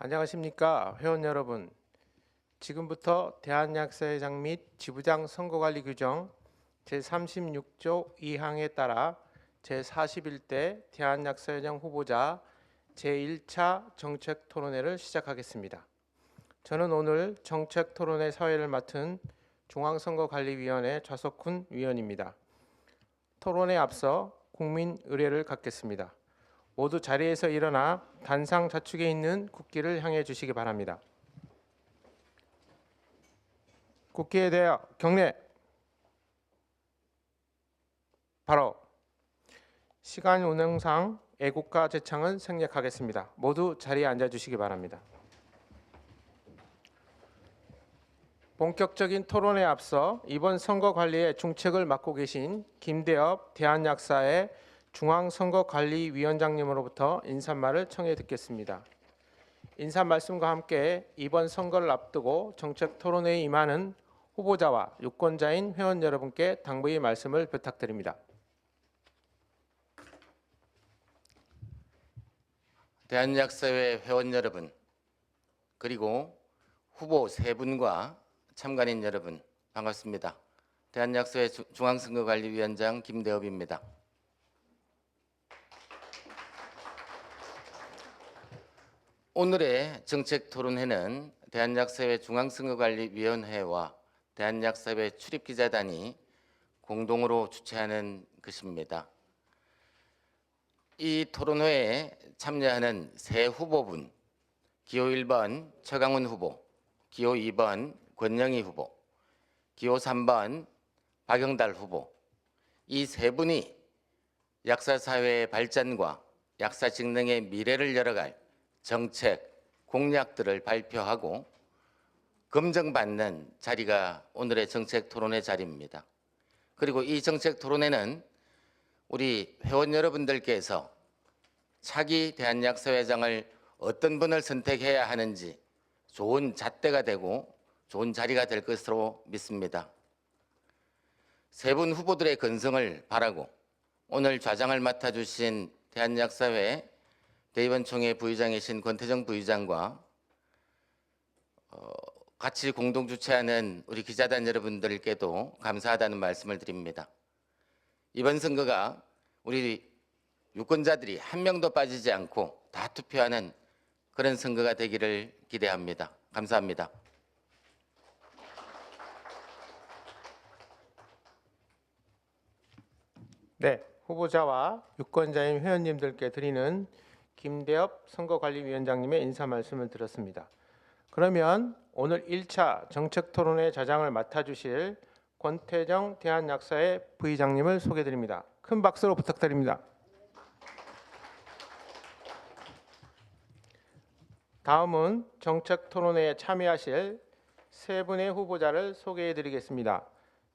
안녕하십니까 회원 여러분. 지금부터 대한약사회장 및 지부장 선거관리 규정 제36조 2항에 따라 제41대 대한약사회장 후보자 제1차 정책토론회를 시작하겠습니다. 저는 오늘 정책토론회 사회를 맡은 중앙선거관리위원회 좌석훈 위원입니다. 토론에 앞서 국민 의례를 갖겠습니다. 모두 자리에서 일어나 단상 좌측에 있는 국기를 향해 주시기 바랍니다. 국기에 대하여 경례. 바로 시간 운영상 애국가 제창은 생략하겠습니다. 모두 자리에 앉아 주시기 바랍니다. 본격적인 토론에 앞서 이번 선거 관리의 중책을 맡고 계신 김대엽 대한약사회 중앙선거관리위원장님으로부터 인사말을 청해 듣겠습니다. 인사 말씀과 함께 이번 선거를 앞두고 정책 토론회에 임하는 후보자와 유권자인 회원 여러분께 당부의 말씀을 부탁드립니다. 대한약사회 회원 여러분, 그리고 후보 세 분과 참관인 여러분, 반갑습니다. 대한약사회 중앙선거관리위원장 김대엽입니다. 오늘의 정책토론회는 대한약사회 중앙선거관리위원회와 대한약사회 출입기자단이 공동으로 주최하는 것입니다. 이 토론회에 참여하는 세 후보분, 기호 1번 최강훈 후보, 기호 2번 권영희 후보, 기호 3번 박영달 후보, 이 세 분이 약사사회의 발전과 약사 직능의 미래를 열어갈 정책, 공약들을 발표하고 검증받는 자리가 오늘의 정책 토론회 자리입니다. 그리고 이 정책 토론회는 우리 회원 여러분들께서 차기 대한약사회장을 어떤 분을 선택해야 하는지 좋은 잣대가 되고 좋은 자리가 될 것으로 믿습니다. 세 분 후보들의 건성을 바라고 오늘 좌장을 맡아주신 대한약사회 대의원총회 부의장이신 권태정 부의장과 같이 공동 주최하는 우리 기자단 여러분들께도 감사하다는 말씀을 드립니다. 이번 선거가 우리 유권자들이 한 명도 빠지지 않고 다 투표하는 그런 선거가 되기를 기대합니다. 감사합니다. 네, 후보자와 유권자인 회원님들께 드리는 김대엽 선거관리위원장님의 인사 말씀을 드렸습니다. 그러면 오늘 1차 정책토론회 좌장을 맡아주실 권태정 대한약사회 부의장님을 소개드립니다. 큰 박수로 부탁드립니다. 다음은 정책토론회에 참여하실 세 분의 후보자를 소개해드리겠습니다.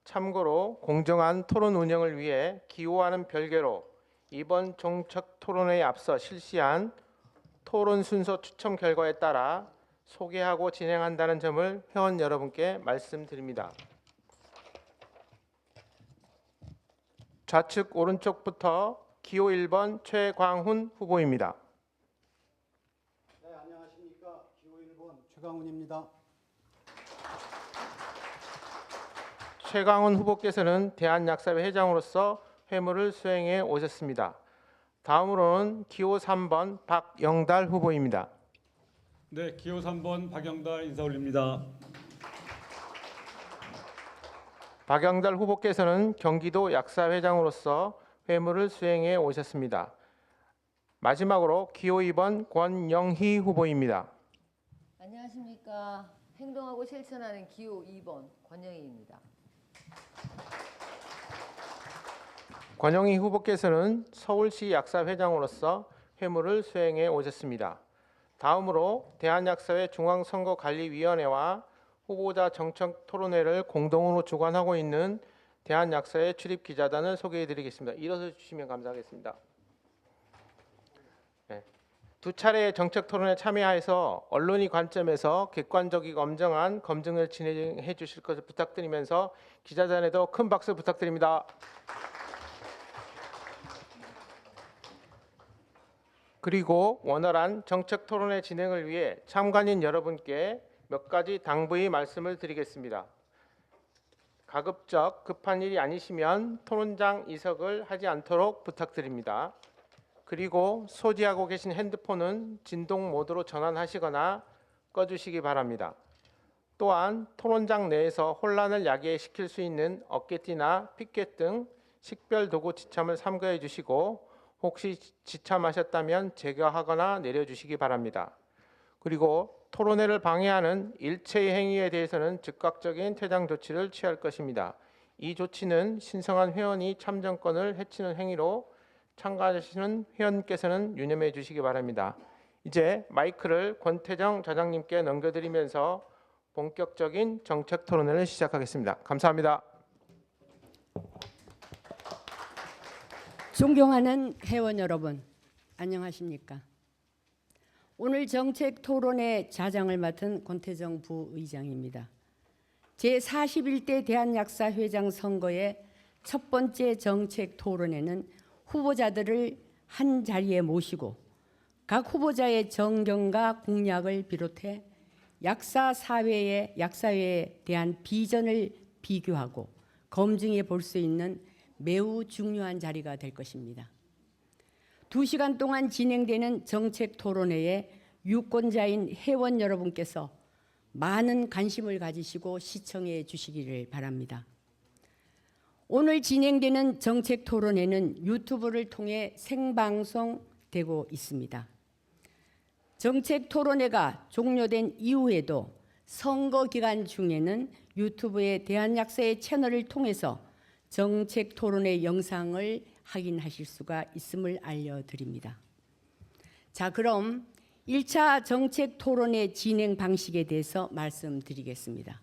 참고로 공정한 토론 운영을 위해 기호와는 별개로 이번 정책토론회에 앞서 실시한 토론 순서 추첨 결과에 따라 소개하고 진행한다는 점을 회원 여러분께 말씀드립니다. 좌측 오른쪽부터 기호 1번 최광훈 후보입니다. 네, 안녕하십니까. 기호 1번 최광훈입니다. 최광훈 후보께서는 대한약사회 회장으로서 회무를 수행해 오셨습니다. 다음으로는 기호 3번 박영달 후보입니다. 네, 기호 3번 박영달 인사 올립니다. 박영달 후보께서는 경기도 약사회장으로서 회무를 수행해 오셨습니다. 마지막으로 기호 2번 권영희 후보입니다. 안녕하십니까. 행동하고 실천하는 기호 2번 권영희입니다. 권영희 후보께서는 서울시 약사회장으로서 회무를 수행해 오셨습니다. 다음으로 대한약사회 중앙선거관리위원회와 후보자 정책 토론회를 공동으로 주관하고 있는 대한약사회 출입기자단을 소개해드리겠습니다. 일어서 주시면 감사하겠습니다. 네. 두 차례의 정책 토론에 참여해서 언론의 관점에서 객관적이고 엄정한 검증을 진행해 주실 것을 부탁드리면서 기자단에도 큰 박수 부탁드립니다. 그리고 원활한 정책 토론회 진행을 위해 참관인 여러분께 몇 가지 당부의 말씀을 드리겠습니다. 가급적 급한 일이 아니시면 토론장 이석을 하지 않도록 부탁드립니다. 그리고 소지하고 계신 핸드폰은 진동 모드로 전환하시거나 꺼주시기 바랍니다. 또한 토론장 내에서 혼란을 야기시킬 수 있는 어깨띠나 피켓 등 식별 도구 지참을 삼가해 주시고 혹시 지참하셨다면 제거하거나 내려주시기 바랍니다. 그리고 토론회를 방해하는 일체의 행위에 대해서는 즉각적인 퇴장 조치를 취할 것입니다. 이 조치는 신성한 회원이 참정권을 해치는 행위로 참가하시는 회원께서는 유념해 주시기 바랍니다. 이제 마이크를 권태정 좌장님께 넘겨드리면서 본격적인 정책 토론회를 시작하겠습니다. 감사합니다. 존경하는 회원 여러분, 안녕하십니까? 오늘 정책 토론회 자장을 맡은 권태정 부의장입니다. 제41대 대한약사회장 선거의 첫 번째 정책 토론회는 후보자들을 한 자리에 모시고 각 후보자의 정견과 공약을 비롯해 약사회에 대한 비전을 비교하고 검증해 볼 수 있는 매우 중요한 자리가 될 것입니다. 2시간 동안 진행되는 정책 토론회에 유권자인 회원 여러분께서 많은 관심을 가지시고 시청해 주시기를 바랍니다. 오늘 진행되는 정책 토론회는 유튜브를 통해 생방송되고 있습니다. 정책 토론회가 종료된 이후에도 선거 기간 중에는 유튜브의 대한약사회 채널을 통해서 정책 토론회 영상을 확인하실 수가 있음을 알려드립니다. 자, 그럼 1차 정책 토론회 진행 방식에 대해서 말씀드리겠습니다.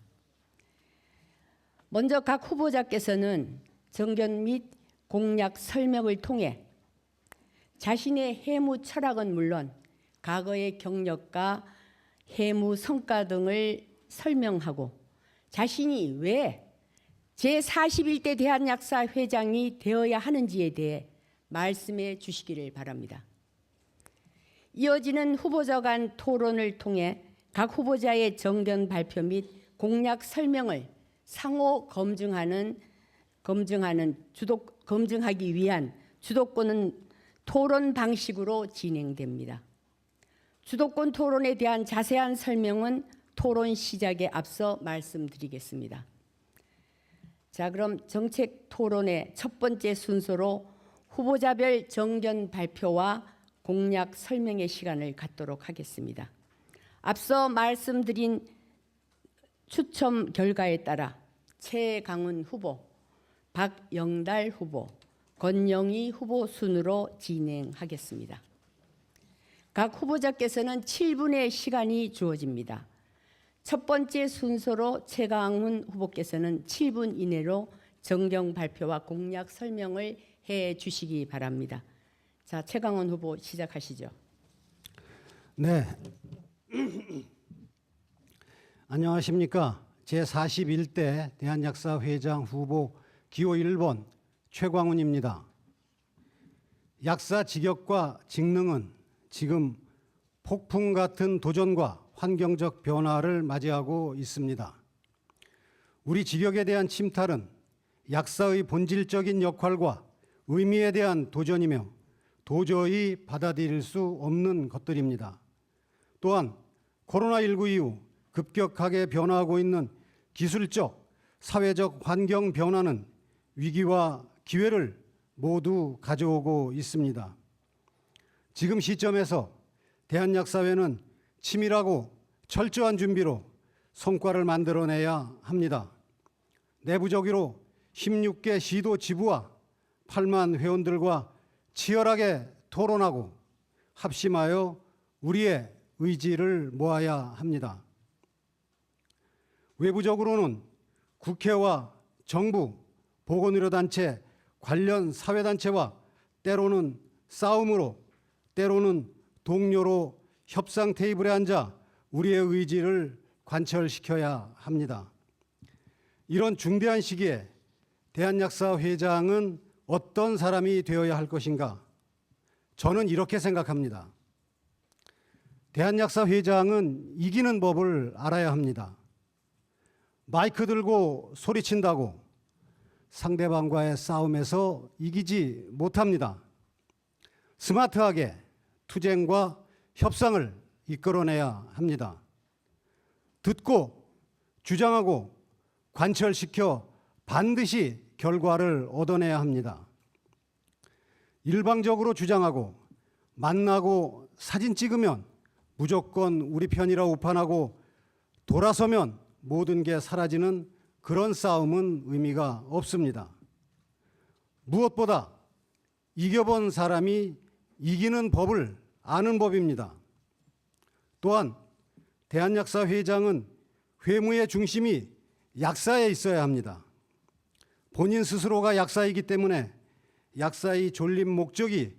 먼저 각 후보자께서는 정견 및 공약 설명을 통해 자신의 해무 철학은 물론 과거의 경력과 해무 성과 등을 설명하고 자신이 왜 제41대 대한약사회장이 되어야 하는지에 대해 말씀해 주시기를 바랍니다. 이어지는 후보자 간 토론을 통해 각 후보자의 정견 발표 및 공약 설명을 상호 검증하기 위한 주도권은 토론 방식으로 진행됩니다. 주도권 토론에 대한 자세한 설명은 토론 시작에 앞서 말씀드리겠습니다. 자, 그럼 정책 토론의 첫 번째 순서로 후보자별 정견 발표와 공약 설명의 시간을 갖도록 하겠습니다. 앞서 말씀드린 추첨 결과에 따라 최강훈 후보, 박영달 후보, 권영희 후보 순으로 진행하겠습니다. 각 후보자께서는 7분의 시간이 주어집니다. 첫 번째 순서로 최강훈 후보께서는 7분 이내로 정견 발표와 공약 설명을 해 주시기 바랍니다. 자, 최강훈 후보 시작하시죠. 네. 안녕하십니까? 제41대 대한약사회장 후보 기호 1번 최광훈입니다. 약사 직역과 직능은 지금 폭풍 같은 도전과 환경적 변화를 맞이하고 있습니다. 우리 직역에 대한 침탈은 약사의 본질적인 역할과 의미에 대한 도전이며 도저히 받아들일 수 없는 것들입니다. 또한 코로나19 이후 급격하게 변화하고 있는 기술적, 사회적 환경 변화는 위기와 기회를 모두 가져오고 있습니다. 지금 시점에서 대한약사회는 치밀하고 철저한 준비로 성과를 만들어내야 합니다. 내부적으로 16개 시도 지부와 8만 회원들과 치열하게 토론하고 합심하여 우리의 의지를 모아야 합니다. 외부적으로는 국회와 정부, 보건의료단체, 관련 사회단체와 때로는 싸움으로, 때로는 동료로 협상 테이블에 앉아 우리의 의지를 관철시켜야 합니다. 이런 중대한 시기에 대한약사회장은 어떤 사람이 되어야 할 것인가? 저는 이렇게 생각합니다. 대한약사 회장은 이기는 법을 알아야 합니다. 마이크 들고 소리친다고 상대방과의 싸움에서 이기지 못합니다. 스마트하게 투쟁과 협상을 이끌어내야 합니다. 듣고 주장하고 관철시켜 반드시 결과를 얻어내야 합니다. 일방적으로 주장하고 만나고 사진 찍으면 무조건 우리 편이라 우판하고 돌아서면 모든 게 사라지는 그런 싸움은 의미가 없습니다. 무엇보다 이겨본 사람이 이기는 법을 아는 법입니다. 또한 대한약사 회장은 회무의 중심이 약사에 있어야 합니다. 본인 스스로가 약사이기 때문에 약사의 존립 목적이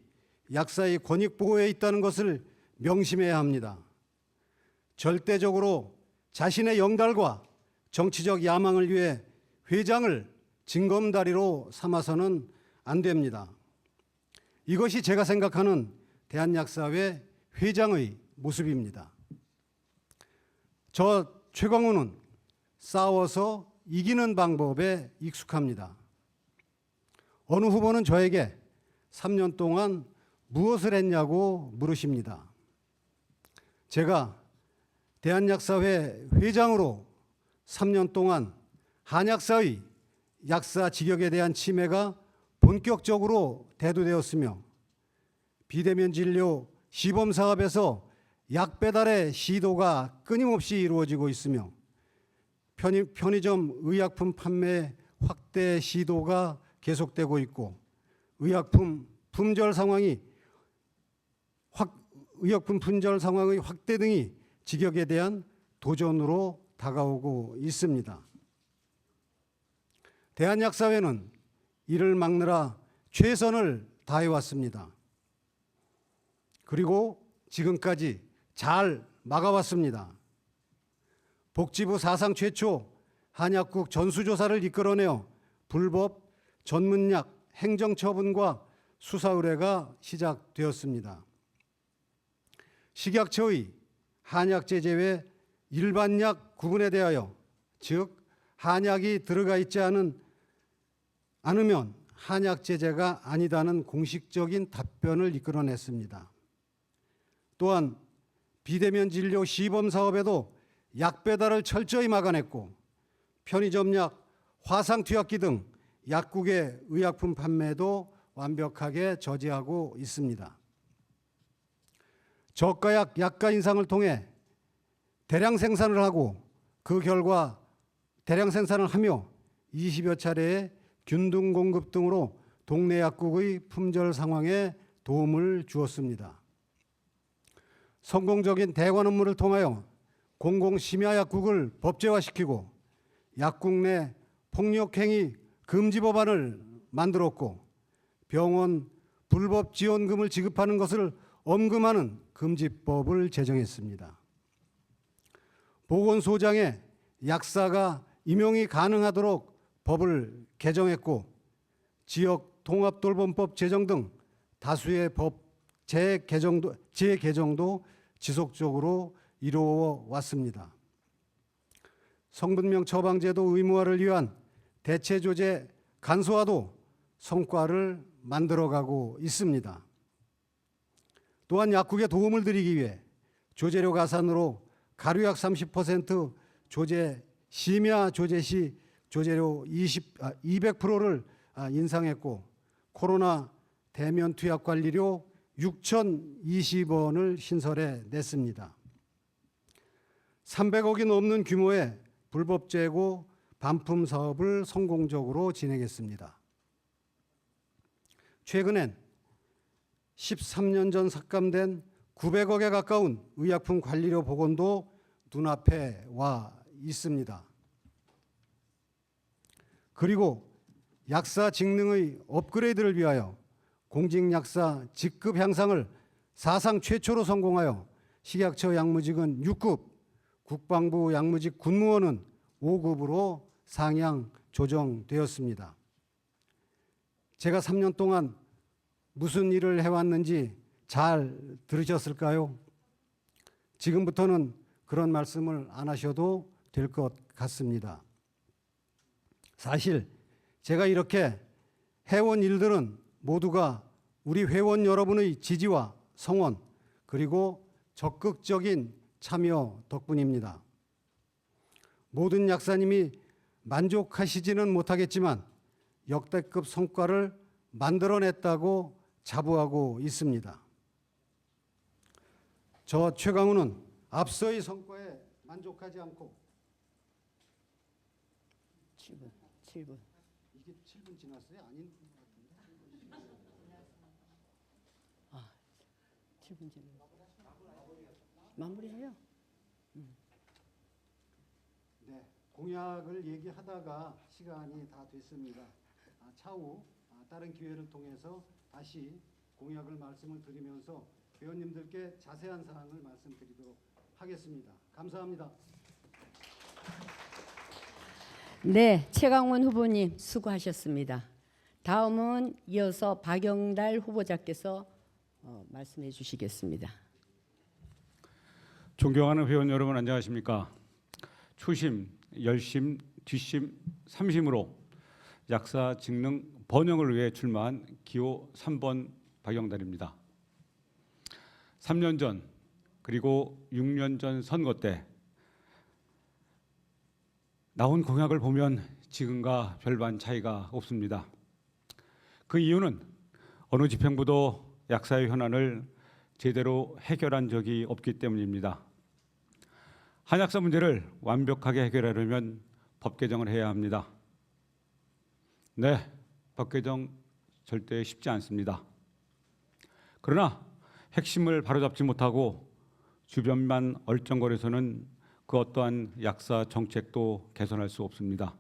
약사의 권익 보호에 있다는 것을 명심해야 합니다. 절대적으로 자신의 영달과 정치적 야망을 위해 회장을 징검다리로 삼아서는 안 됩니다. 이것이 제가 생각하는 대한약사회 회장의 모습입니다. 저 최광우는 싸워서 이기는 방법에 익숙합니다. 어느 후보는 저에게 3년 동안 무엇을 했냐고 물으십니다. 제가 대한약사회 회장으로 3년 동안 한약사의 약사 직역에 대한 침해가 본격적으로 대두되었으며 비대면 진료 시범 사업에서 약 배달의 시도가 끊임없이 이루어지고 있으며 편의점 의약품 판매 확대 시도가 계속되고 있고 의약품 품절 상황의 확대 등이 직역에 대한 도전으로 다가오고 있습니다. 대한약사회는 이를 막느라 최선을 다해왔습니다. 그리고 지금까지 잘 막아왔습니다. 복지부 사상 최초 한약국 전수조사를 이끌어내어 불법 전문약 행정처분과 수사 의뢰가 시작되었습니다. 식약처의 한약제재 외 일반약 구분에 대하여 즉 한약이 들어가 있지 않으면 한약제재가 아니다는 공식적인 답변을 이끌어냈습니다. 또한 비대면 진료 시범 사업에도 약 배달을 철저히 막아냈고 편의점 약, 화상투약기 등 약국의 의약품 판매도 완벽하게 저지하고 있습니다. 저가약 약가 인상을 통해 대량 생산을 하고 그 결과 대량 생산을 하며 20여 차례의 균등 공급 등으로 동네 약국의 품절 상황에 도움을 주었습니다. 성공적인 대관 업무를 통하여 공공심야약국을 법제화시키고 약국 내 폭력행위 금지 법안을 만들었고 병원 불법 지원금을 지급하는 것을 엄금하는 금지법을 제정했습니다. 보건소장에 약사가 임용이 가능하도록 법을 개정했고 지역 통합돌봄법 제정 등 다수의 법 재개정도 지속적으로 이루어 왔습니다. 성분명 처방제도 의무화를 위한 대체조제 간소화도 성과를 만들어가고 있습니다. 또한 약국에 도움을 드리기 위해 조제료 가산으로 가류약 30% 조제 심야 조제 시 조제료 200%를 인상했고 코로나 대면 투약 관리료 6,020원을 신설해 냈습니다. 300억이 넘는 규모의 불법 재고 반품 사업을 성공적으로 진행했습니다. 최근엔 13년 전 삭감된 900억에 가까운 의약품 관리료 복원도 눈앞에 와 있습니다. 그리고 약사 직능의 업그레이드를 위하여 공직약사 직급 향상을 사상 최초로 성공하여 식약처 약무직은 6급, 국방부 약무직 군무원은 5급으로 상향 조정되었습니다. 제가 3년 동안 무슨 일을 해왔는지 잘 들으셨을까요? 지금부터는 그런 말씀을 안 하셔도 될 것 같습니다. 사실 제가 이렇게 해온 일들은 모두가 우리 회원 여러분의 지지와 성원 그리고 적극적인 참여 덕분입니다. 모든 약사님이 만족하시지는 못하겠지만 역대급 성과를 만들어냈다고 자부하고 있습니다. 저 최강훈은 앞서의 성과에 만족하지 않고 7분. 이게 7분 지났어요? 아닌 것 같은데. 7분 지나. 마무리해요. 네, 공약을 얘기하다가 시간이 다 됐습니다. 차후 다른 기회를 통해서 다시 공약을 말씀을 드리면서 회원님들께 자세한 사항을 말씀드리도록 하겠습니다. 감사합니다. 네, 최강원 후보님 수고하셨습니다. 다음은 이어서 박영달 후보자께서 말씀해 주시겠습니다. 존경하는 회원 여러분 안녕하십니까? 초심, 열심, 뒷심, 삼심으로 약사 직능 번영을 위해 출마한 기호 3번 박영달입니다. 3년 전 그리고 6년 전 선거 때 나온 공약을 보면 지금과 별반 차이가 없습니다. 그 이유는 어느 집행부도 약사의 현안을 제대로 해결한 적이 없기 때문입니다. 한약사 문제를 완벽하게 해결하려면 법 개정을 해야 합니다. 네, 법 개정 절대 쉽지 않습니다. 그러나 핵심을 바로잡지 못하고 주변만 얼쩡거려서는 그 어떠한 약사 정책도 개선할 수 없습니다.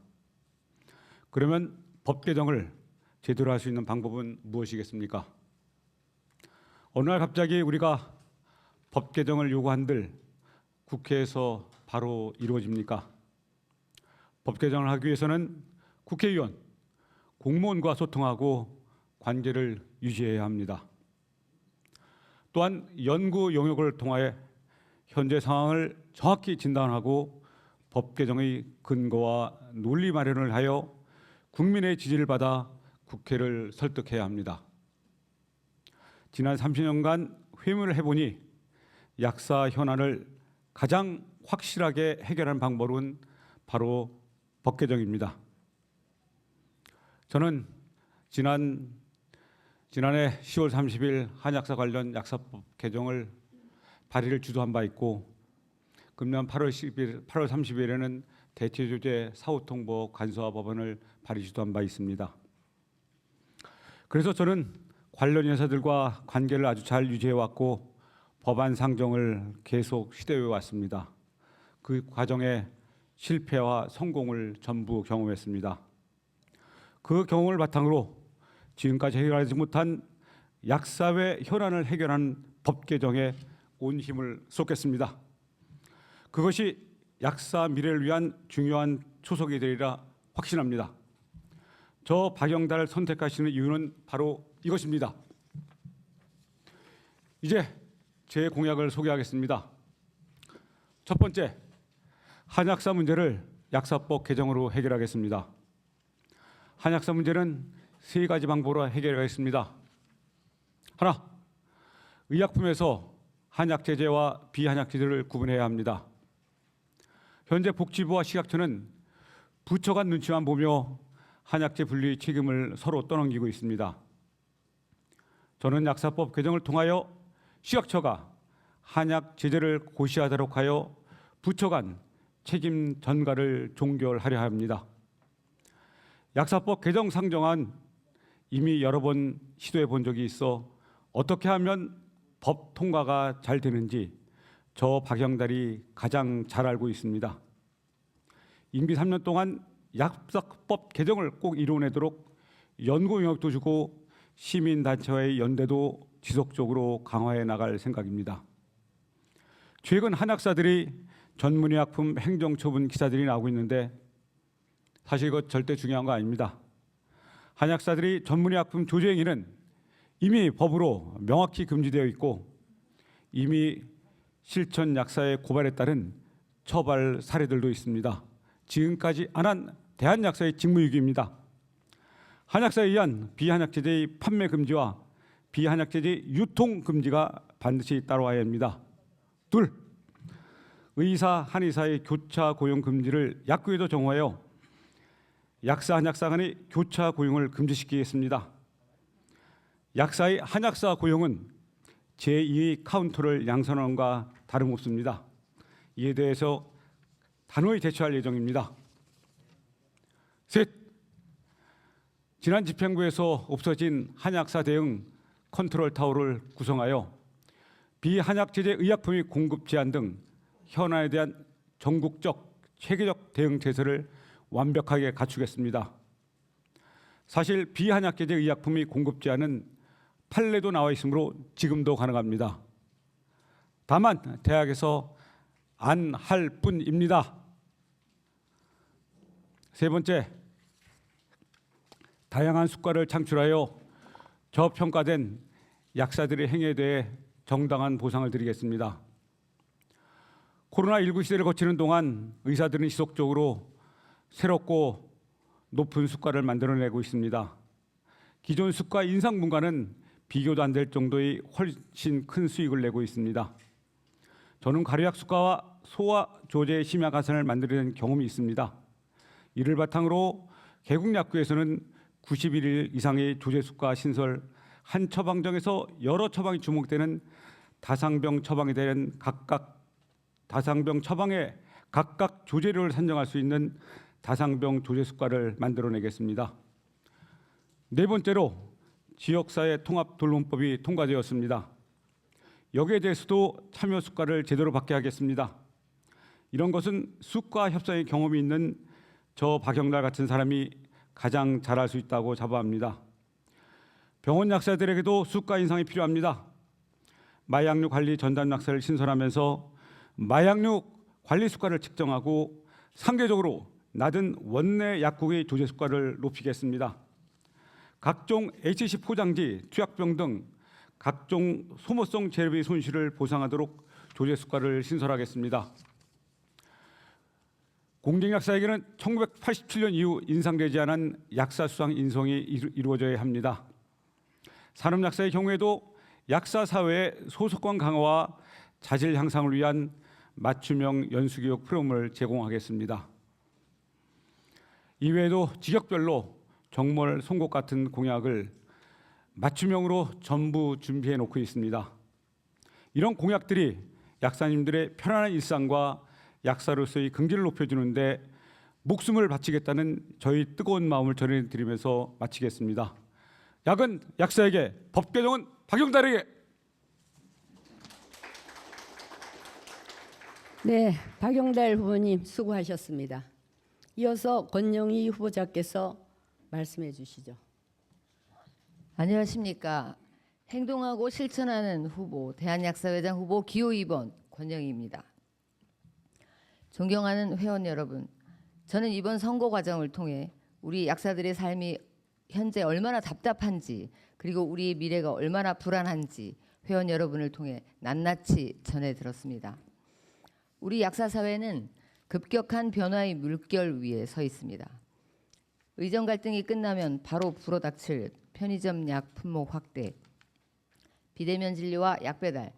그러면 법 개정을 제대로 할 수 있는 방법은 무엇이겠습니까? 어느 날 갑자기 우리가 법 개정을 요구한들 국회에서 바로 이루어집니까? 법 개정을 하기 위해서는 국회의원, 공무원과 소통하고 관계를 유지해야 합니다. 또한 연구 용역을 통하여 현재 상황을 정확히 진단하고 법 개정의 근거와 논리 마련을 하여 국민의 지지를 받아 국회를 설득해야 합니다. 지난 30년간 회문을 해보니 약사 현안을 가장 확실하게 해결하는 방법은 바로 법 개정입니다. 저는 지난해 10월 30일 한약사 관련 약사법 개정을 발의를 주도한 바 있고 금년 8월 30일에는 대체조제 사후통보 간소화 법안을 발의 주도한 바 있습니다. 그래서 저는 관련 인사들과 관계를 아주 잘 유지해왔고 법안 상정을 계속 시도해 왔습니다. 그 과정에 실패와 성공을 전부 경험했습니다. 그 경험을 바탕으로 지금까지 해결하지 못한 약사회 현안을 해결하는 법 개정에 온 힘을 쏟겠습니다. 그것이 약사 미래를 위한 중요한 초석이 되리라 확신합니다. 저 박영달을 선택하시는 이유는 바로 이것입니다. 이제 제 공약을 소개하겠습니다. 첫 번째, 한약사 문제를 약사법 개정으로 해결하겠습니다. 한약사 문제는 세 가지 방법으로 해결하겠습니다. 하나, 의약품에서 한약 제제와 비한약 제제를 구분해야 합니다. 현재 복지부와 식약처는 부처 간 눈치만 보며 한약재 분리 책임을 서로 떠넘기고 있습니다. 저는 약사법 개정을 통하여 식약처가 한약 제재를 고시하도록 하여 부처 간 책임 전가를 종결하려 합니다. 약사법 개정 상정안 이미 여러 번 시도해 본 적이 있어 어떻게 하면 법 통과가 잘 되는지 저 박영달이 가장 잘 알고 있습니다. 임기 3년 동안 약사법 개정을 꼭 이뤄내도록 연구 영역도 주고 시민단체와의 연대도 지속적으로 강화해 나갈 생각입니다. 최근 한약사들이 전문의약품 행정처분 기사들이 나오고 있는데 사실 이것 절대 중요한 거 아닙니다. 한약사들이 전문의약품 조제 행위는 이미 법으로 명확히 금지되어 있고 이미 실천 약사의 고발에 따른 처벌 사례들도 있습니다. 지금까지 안 한 대한약사의 직무유기입니다. 한약사에 의한 비한약제제의 판매 금지와 비한약제제의 유통 금지가 반드시 따라와야 합니다. 둘, 의사, 한의사의 교차 고용 금지를 약국에도 정하여 약사, 한약사 간의 교차 고용을 금지시키겠습니다. 약사의 한약사 고용은 제2의 카운터를 양산하는 것과 다름없습니다. 이에 대해서 단호히 대처할 예정입니다. 셋, 지난 집행부에서 없어진 한약사 대응 컨트롤 타워를 구성하여 비한약제제 의약품의 공급 제한 등 현안에 대한 전국적 체계적 대응 체제를 완벽하게 갖추겠습니다. 사실 비한약제제 의약품의 공급 제한은 판례도 나와 있으므로 지금도 가능합니다. 다만 대학에서 안 할 뿐입니다. 세 번째, 다양한 수가를 창출하여 저평가된 약사들의 행위에 대해 정당한 보상을 드리겠습니다. 코로나19 시대를 거치는 동안 의사들은 지속적으로 새롭고 높은 수가를 만들어내고 있습니다. 기존 수가 인상 분과는 비교도 안 될 정도의 훨씬 큰 수익을 내고 있습니다. 저는 가료약 수가와 소화 조제 심야 가산을 만들어낸 경험이 있습니다. 이를 바탕으로 개국약국에서는 91일 이상의 조제 수가 신설, 한 처방정에서 여러 처방이 주목되는 다상병 처방에 대한 각각 다상병 처방에 각각 조제료를 산정할 수 있는 다상병 조제 수가를 만들어내겠습니다. 네 번째로 지역사회 통합 돌봄법이 통과되었습니다. 여기에 대해서도 참여 수가를 제대로 받게 하겠습니다. 이런 것은 수가 협상의 경험이 있는 저 박영달 같은 사람이 가장 잘할 수 있다고 자부합니다. 병원 약사들에게도 수가 인상이 필요합니다. 마약류 관리 전담 약사를 신설하면서 마약류 관리 수가를 측정하고 상대적으로 낮은 원내 약국의 조제 수가를 높이겠습니다. 각종 HC 포장지, 투약병 등 각종 소모성 재료비 손실을 보상하도록 조제 수가를 신설하겠습니다. 공직약사에게는 1987년 이후 인상되지 않은 약사 수당 인성이 이루어져야 합니다. 산업약사의 경우에도 약사 사회의 소속감 강화와 자질 향상을 위한 맞춤형 연수교육 프로그램을 제공하겠습니다. 이외에도 지역별로 정몰 송곳 같은 공약을 맞춤형으로 전부 준비해 놓고 있습니다. 이런 공약들이 약사님들의 편안한 일상과 약사로서의 긍지를 높여주는데 목숨을 바치겠다는 저희 뜨거운 마음을 전해드리면서 마치겠습니다. 약은 약사에게, 법 개정은 박영달에게. 네, 박영달 후보님 수고하셨습니다. 이어서 권영희 후보자께서 말씀해 주시죠. 안녕하십니까. 행동하고 실천하는 후보, 대한약사회장 후보 기호 2번 권영희입니다. 존경하는 회원 여러분, 저는 이번 선거 과정을 통해 우리 약사들의 삶이 현재 얼마나 답답한지, 그리고 우리의 미래가 얼마나 불안한지 회원 여러분을 통해 낱낱이 전해 들었습니다. 우리 약사 사회는 급격한 변화의 물결 위에 서 있습니다. 의정 갈등이 끝나면 바로 불어닥칠 편의점 약 품목 확대, 비대면 진료와 약 배달,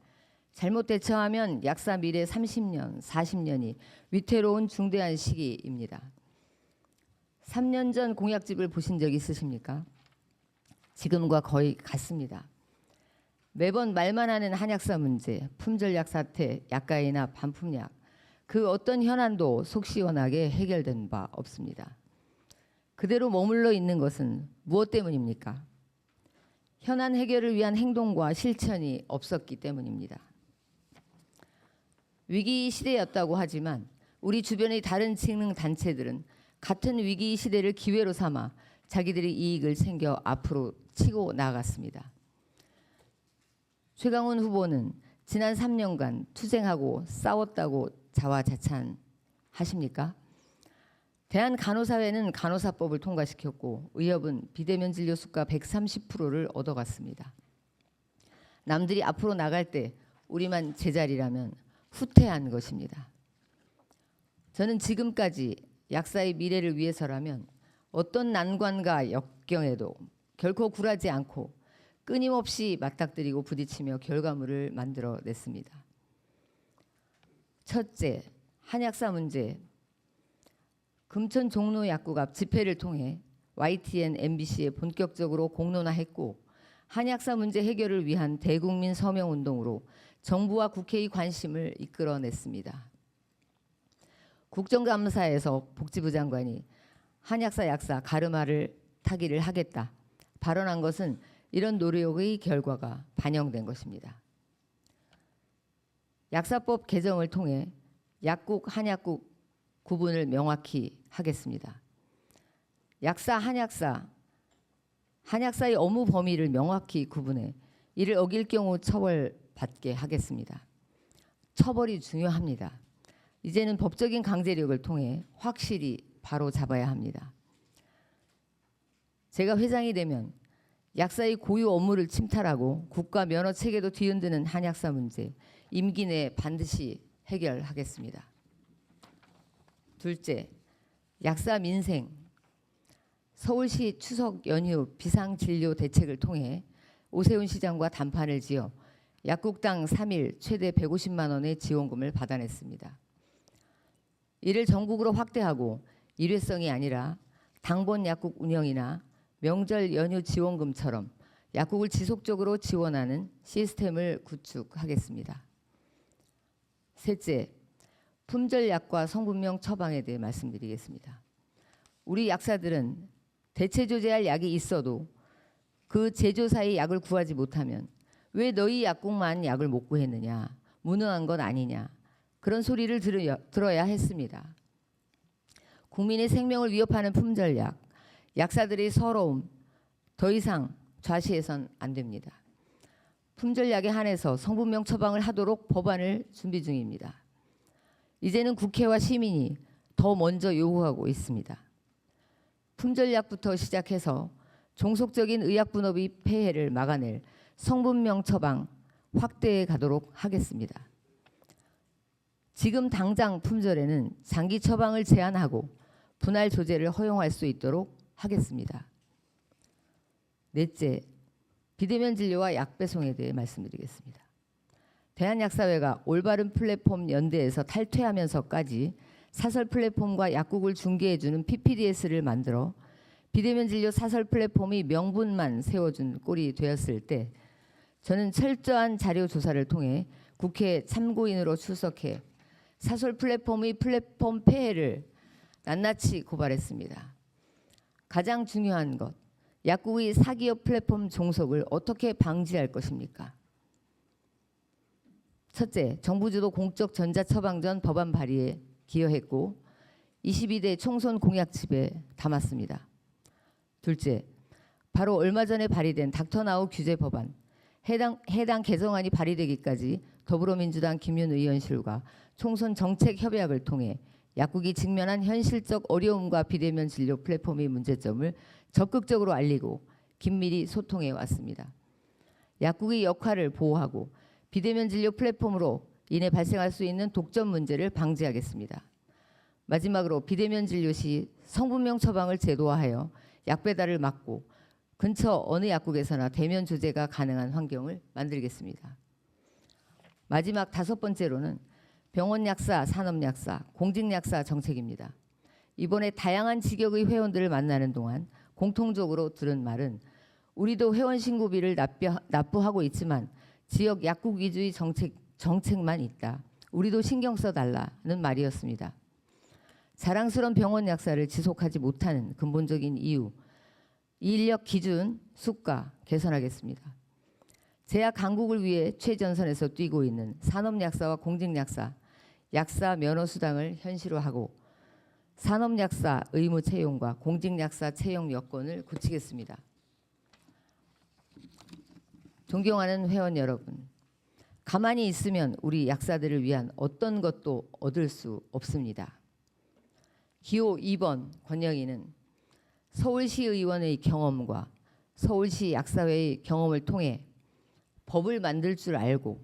잘못 대처하면 약사 미래 30년, 40년이 위태로운 중대한 시기입니다. 3년 전 공약집을 보신 적 있으십니까? 지금과 거의 같습니다. 매번 말만 하는 한약사 문제, 품절약 사태, 약가이나 반품약, 그 어떤 현안도 속 시원하게 해결된 바 없습니다. 그대로 머물러 있는 것은 무엇 때문입니까? 현안 해결을 위한 행동과 실천이 없었기 때문입니다. 위기 시대였다고 하지만 우리 주변의 다른 직능 단체들은 같은 위기 시대를 기회로 삼아 자기들의 이익을 챙겨 앞으로 치고 나아갔습니다. 최강훈 후보는 지난 3년간 투쟁하고 싸웠다고 자화자찬하십니까? 대한간호사회는 간호사법을 통과시켰고 의협은 비대면 진료 수가 130%를 얻어갔습니다. 남들이 앞으로 나갈 때 우리만 제자리라면 후퇴한 것입니다. 저는 지금까지 약사의 미래를 위해서라면 어떤 난관과 역경에도 결코 굴하지 않고 끊임없이 맞닥뜨리고 부딪히며 결과물을 만들어냈습니다. 첫째, 한약사 문제. 금천 종로 약국 앞 집회를 통해 YTN, MBC에 본격적으로 공론화했고 한약사 문제 해결을 위한 대국민 서명운동으로 정부와 국회의 관심을 이끌어냈습니다. 국정감사에서 복지부 장관이 한약사 약사 가르마를 타기를 하겠다 발언한 것은 이런 노력의 결과가 반영된 것입니다. 약사법 개정을 통해 약국, 한약국 구분을 명확히 하겠습니다. 약사, 한약사의 업무 범위를 명확히 구분해 이를 어길 경우 처벌받게 하겠습니다. 처벌이 중요합니다. 이제는 법적인 강제력을 통해 확실히 바로 잡아야 합니다. 제가 회장이 되면 약사의 고유 업무를 침탈하고 국가 면허 체계도 뒤흔드는 한약사 문제 임기 내에 반드시 해결하겠습니다. 둘째, 약사 민생. 서울시 추석 연휴 비상진료 대책을 통해 오세훈 시장과 담판을 지어 약국당 3일 최대 150만 원의 지원금을 받아냈습니다. 이를 전국으로 확대하고 일회성이 아니라 당번 약국 운영이나 명절 연휴 지원금처럼 약국을 지속적으로 지원하는 시스템을 구축하겠습니다. 셋째, 품절약과 성분명 처방에 대해 말씀드리겠습니다. 우리 약사들은 대체조제할 약이 있어도 그 제조사의 약을 구하지 못하면 왜 너희 약국만 약을 못 구했느냐, 무능한 건 아니냐, 그런 소리를 들어야 했습니다. 국민의 생명을 위협하는 품절약, 약사들의 서러움 더 이상 좌시해선 안 됩니다. 품절약에 한해서 성분명 처방을 하도록 법안을 준비 중입니다. 이제는 국회와 시민이 더 먼저 요구하고 있습니다. 품절약부터 시작해서 종속적인 의약분업의 폐해를 막아낼 성분명 처방 확대해 가도록 하겠습니다. 지금 당장 품절에는 장기 처방을 제한하고 분할 조제를 허용할 수 있도록 하겠습니다. 넷째, 비대면 진료와 약 배송에 대해 말씀드리겠습니다. 대한약사회가 올바른 플랫폼 연대에서 탈퇴하면서까지 사설 플랫폼과 약국을 중개해주는 PPDS를 만들어 비대면 진료 사설 플랫폼이 명분만 세워준 꼴이 되었을 때 저는 철저한 자료 조사를 통해 국회 참고인으로 출석해 사설 플랫폼의 플랫폼 폐해를 낱낱이 고발했습니다. 가장 중요한 것, 약국의 사기업 플랫폼 종속을 어떻게 방지할 것입니까? 첫째, 정부주도 공적 전자처방전 법안 발의에 기여했고 22대 총선 공약집에 담았습니다. 둘째, 바로 얼마 전에 발의된 닥터나우 규제 법안, 해당 개정안이 발의되기까지 더불어민주당 김윤 의원실과 총선 정책 협약을 통해 약국이 직면한 현실적 어려움과 비대면 진료 플랫폼의 문제점을 적극적으로 알리고 긴밀히 소통해 왔습니다. 약국의 역할을 보호하고 비대면 진료 플랫폼으로 인해 발생할 수 있는 독점 문제를 방지하겠습니다. 마지막으로 비대면 진료 시 성분명 처방을 제도화하여 약 배달을 막고 근처 어느 약국에서나 대면 조제가 가능한 환경을 만들겠습니다. 마지막 다섯 번째로는 병원약사, 산업약사, 공직약사 정책입니다. 이번에 다양한 직역의 회원들을 만나는 동안 공통적으로 들은 말은 우리도 회원 신고비를 납부하고 있지만 지역 약국 위주의 정책만 있다. 우리도 신경 써달라는 말이었습니다. 자랑스러운 병원 약사를 지속하지 못하는 근본적인 이유, 인력 기준, 수가 개선하겠습니다. 제약 강국을 위해 최전선에서 뛰고 있는 산업약사와 공직약사, 약사 면허 수당을 현실화하고 산업약사 의무 채용과 공직약사 채용 여건을 굳히겠습니다. 존경하는 회원 여러분, 가만히 있으면 우리 약사들을 위한 어떤 것도 얻을 수 없습니다. 기호 2번 권영희는 서울시 의원의 경험과 서울시 약사회의 경험을 통해 법을 만들 줄 알고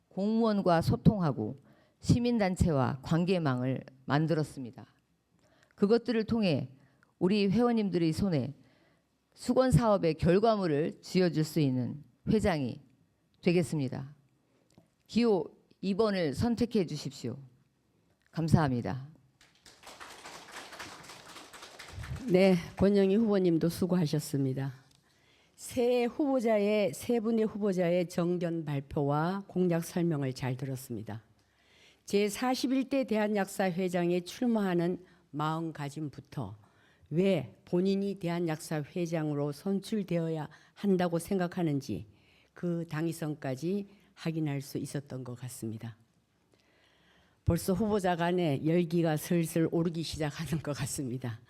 공무원과 소통하고 시민단체와 관계망을 만들었습니다. 그것들을 통해 우리 회원님들의 손에 수건 사업의 결과물을 쥐어줄 수 있는 회장이 되겠습니다. 기호 2번을 선택해 주십시오. 감사합니다. 네, 권영희 후보님도 수고하셨습니다. 세 분의 후보자의 정견 발표와 공약 설명을 잘 들었습니다. 제41대 대한약사회장에 출마하는 마음가짐부터 왜 본인이 대한약사회장으로 선출되어야 한다고 생각하는지 그 당위성까지 확인할 수 있었던 것 같습니다. 벌써 후보자 간에 열기가 슬슬 오르기 시작하는 것 같습니다.